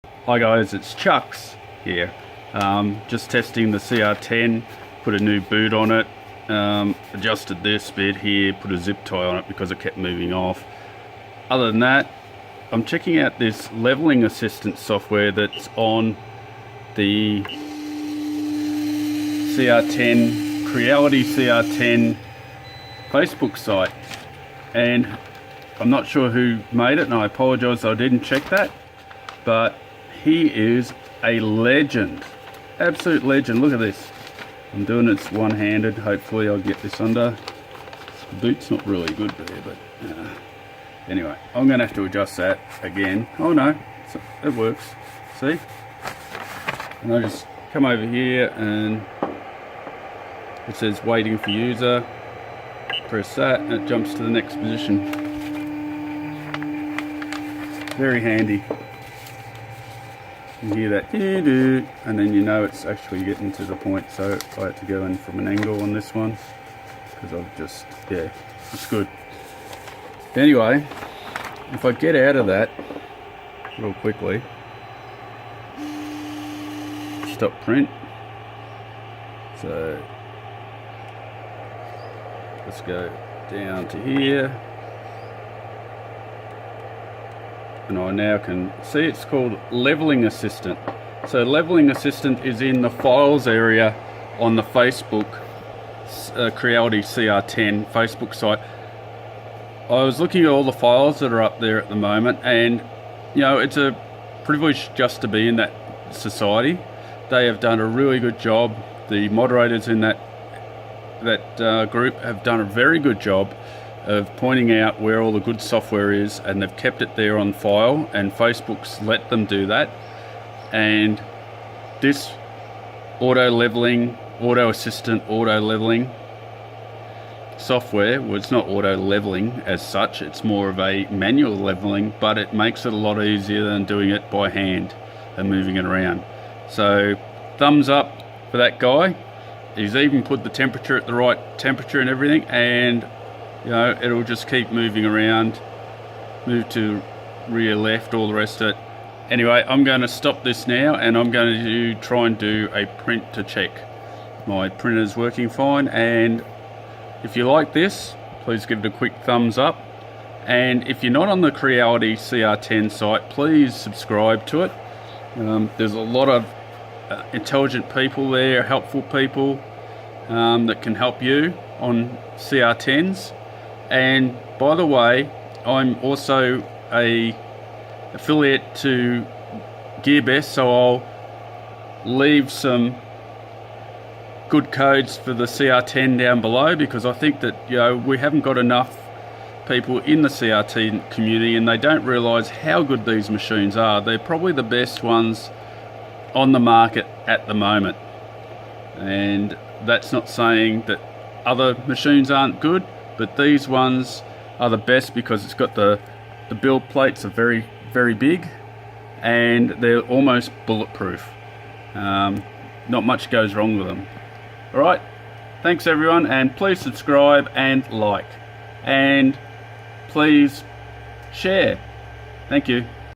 Hi guys, it's Chucks here. Just testing the CR10, put a new boot on it, adjusted this bit here, put a zip tie on it because it kept moving off. Other than that, I'm checking out this leveling assistance software that's on the CR10, Creality CR10 Facebook site. And I'm not sure who made it, and I apologise I didn't check that, but he is a legend, absolute legend. Look at this. I'm doing this one-handed. Hopefully I'll get this under. The boot's not really good there, but anyway, I'm going to have to adjust that again. Oh no, it works. See? And I just come over here and it says waiting for user. Press that and it jumps to the next position. Very handy. You hear that and then you know it's actually getting to the point. So I had to go in from an angle on this one because I've just, yeah, it's good. Anyway, if I get out of that real quickly, stop print. So let's go down to here. And I now can see it's called Leveling Assistant. So Leveling Assistant is in the files area on the Facebook Creality CR10 Facebook site. I was looking at all the files that are up there at the moment, and you know, it's a privilege just to be in that society. They have done a really good job. The moderators in that group have done a very good job of pointing out where all the good software is, and they've kept it there on file, and Facebook's let them do that. And this auto leveling software, well, it's not auto leveling as such, it's more of a manual leveling, but it makes it a lot easier than doing it by hand and moving it around. So thumbs up for that guy. He's even put the temperature at the right temperature and everything, and you know, it'll just keep moving around, move to rear left, all the rest of it. Anyway, I'm going to stop this now, and I'm going to try and do a print to check. My printer's working fine, and if you like this, please give it a quick thumbs up. And if you're not on the Creality CR10 site, please subscribe to it. There's a lot of intelligent people there, helpful people that can help you on CR10s. And by the way, I'm also a affiliate to GearBest, so I'll leave some good codes for the CR10 down below, because I think that, you know, we haven't got enough people in the CR10 community, and they don't realise how good these machines are. They're probably the best ones on the market at the moment, and that's not saying that other machines aren't good, but these ones are the best because it's got the build plates are very, very big, and they're almost bulletproof. Not much goes wrong with them. Alright, thanks everyone, and please subscribe and like, and please share. Thank you.